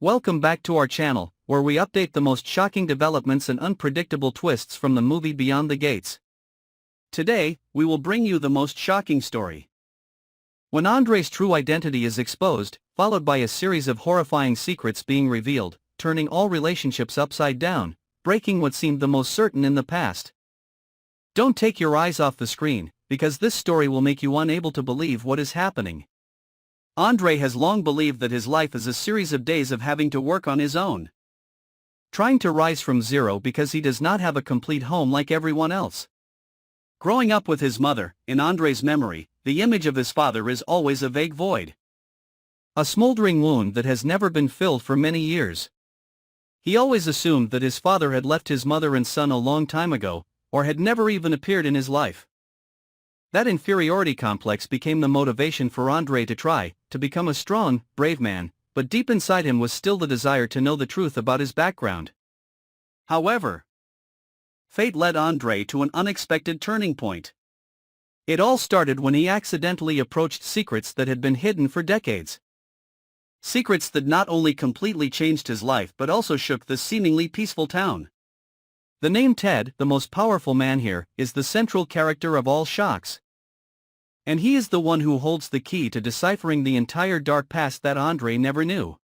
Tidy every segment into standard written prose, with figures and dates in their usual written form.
Welcome back to our channel, where we update the most shocking developments and unpredictable twists from the movie Beyond the Gates. Today, we will bring you the most shocking story. When Andre's true identity is exposed, followed by a series of horrifying secrets being revealed, turning all relationships upside down, breaking what seemed the most certain in the past. Don't take your eyes off the screen, because this story will make you unable to believe what is happening. Andre has long believed that his life is a series of days of having to work on his own. Trying to rise from zero because he does not have a complete home like everyone else. Growing up with his mother, in Andre's memory, the image of his father is always a vague void. A smoldering wound that has never been filled for many years. He always assumed that his father had left his mother and son a long time ago, or had never even appeared in his life. That inferiority complex became the motivation for Andre to try to become a strong, brave man, but deep inside him was still the desire to know the truth about his background. However, fate led Andre to an unexpected turning point. It all started when he accidentally approached secrets that had been hidden for decades. Secrets that not only completely changed his life but also shook the seemingly peaceful town. The name Ted, the most powerful man here, is the central character of all shocks. And he is the one who holds the key to deciphering the entire dark past that Andre never knew.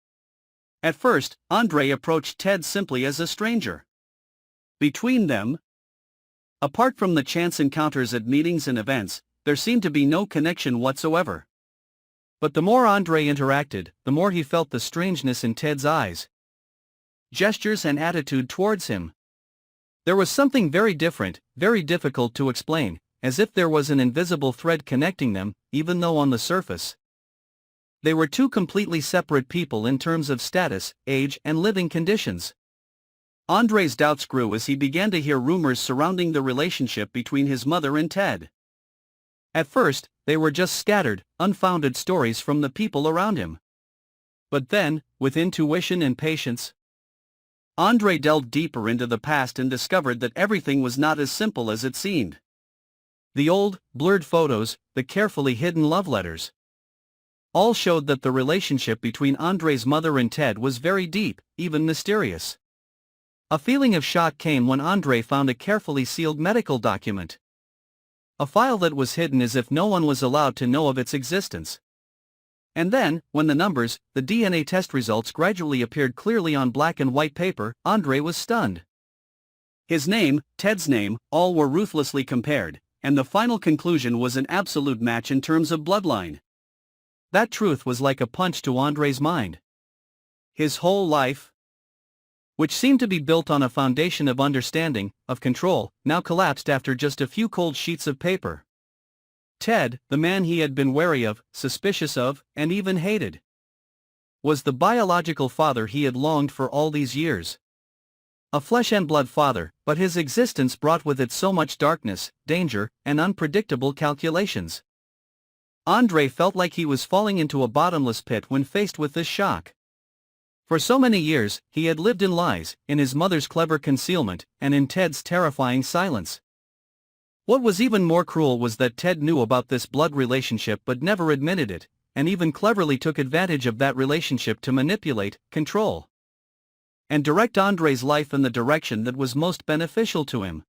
At first, Andre approached Ted simply as a stranger. Between them, apart from the chance encounters at meetings and events, there seemed to be no connection whatsoever. But the more Andre interacted, the more he felt the strangeness in Ted's eyes, gestures and attitude towards him. There was something very different, very difficult to explain, as if there was an invisible thread connecting them, even though on the surface they were two completely separate people in terms of status, age, and living conditions. Andre's doubts grew as he began to hear rumors surrounding the relationship between his mother and Ted. At first, they were just scattered, unfounded stories from the people around him. But then, with intuition and patience, Andre delved deeper into the past and discovered that everything was not as simple as it seemed. The old, blurred photos, the carefully hidden love letters, all showed that the relationship between Andre's mother and Ted was very deep, even mysterious. A feeling of shock came when Andre found a carefully sealed medical document. A file that was hidden as if no one was allowed to know of its existence. And then, when the numbers, the DNA test results gradually appeared clearly on black and white paper, Andre was stunned. His name, Ted's name, all were ruthlessly compared, and the final conclusion was an absolute match in terms of bloodline. That truth was like a punch to Andre's mind. His whole life, which seemed to be built on a foundation of understanding, of control, now collapsed after just a few cold sheets of paper. Ted, the man he had been wary of, suspicious of, and even hated, was the biological father he had longed for all these years. A flesh and blood father, but his existence brought with it so much darkness, danger, and unpredictable calculations. Andre felt like he was falling into a bottomless pit when faced with this shock. For so many years, he had lived in lies, in his mother's clever concealment, and in Ted's terrifying silence. What was even more cruel was that Ted knew about this blood relationship but never admitted it, and even cleverly took advantage of that relationship to manipulate, control, and direct Andre's life in the direction that was most beneficial to him.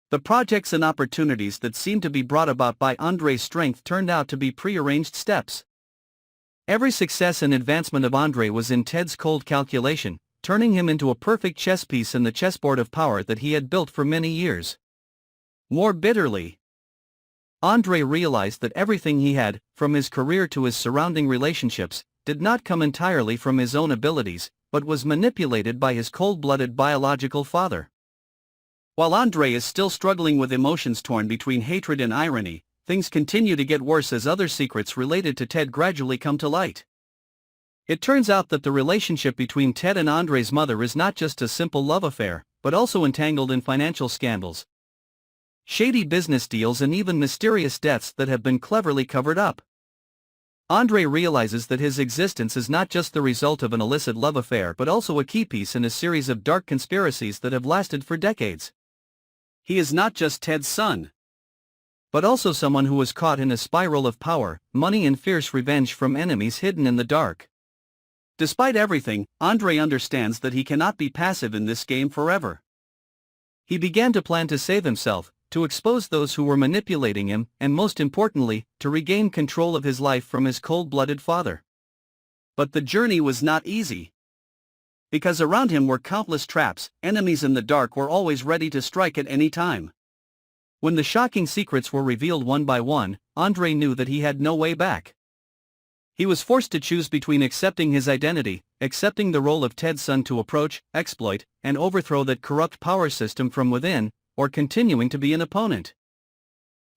The projects and opportunities that seemed to be brought about by Andre's strength turned out to be prearranged steps. Every success and advancement of Andre was in Ted's cold calculation, turning him into a perfect chess piece in the chessboard of power that he had built for many years. More bitterly, Andre realized that everything he had, from his career to his surrounding relationships, did not come entirely from his own abilities, but was manipulated by his cold-blooded biological father. While Andre is still struggling with emotions torn between hatred and irony, things continue to get worse as other secrets related to Ted gradually come to light. It turns out that the relationship between Ted and Andre's mother is not just a simple love affair, but also entangled in financial scandals, shady business deals, and even mysterious deaths that have been cleverly covered up. Andre realizes that his existence is not just the result of an illicit love affair but also a key piece in a series of dark conspiracies that have lasted for decades. He is not just Ted's son, but also someone who was caught in a spiral of power, money, and fierce revenge from enemies hidden in the dark. Despite everything, Andre understands that he cannot be passive in this game forever. He began to plan to save himself, to expose those who were manipulating him, and most importantly, to regain control of his life from his cold-blooded father. But the journey was not easy. Because around him were countless traps, enemies in the dark were always ready to strike at any time. When the shocking secrets were revealed one by one, Andre knew that he had no way back. He was forced to choose between accepting his identity, accepting the role of Ted's son to approach, exploit, and overthrow that corrupt power system from within, or continuing to be an opponent.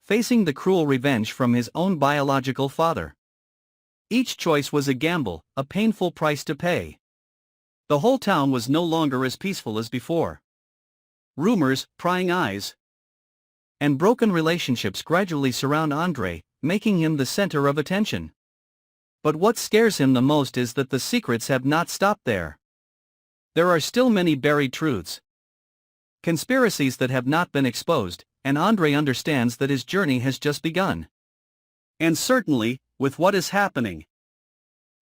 Facing the cruel revenge from his own biological father. Each choice was a gamble, a painful price to pay. The whole town was no longer as peaceful as before. Rumors, prying eyes, and broken relationships gradually surround Andre, making him the center of attention. But what scares him the most is that the secrets have not stopped there. There are still many buried truths, conspiracies that have not been exposed, and Andre understands that his journey has just begun. And certainly, with what is happening,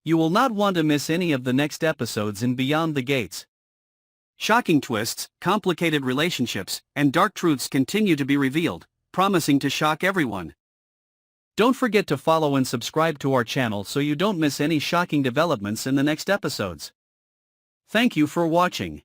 you will not want to miss any of the next episodes in Beyond the Gates. Shocking twists, complicated relationships, and dark truths continue to be revealed, promising to shock everyone. Don't forget to follow and subscribe to our channel so you don't miss any shocking developments in the next episodes. Thank you for watching.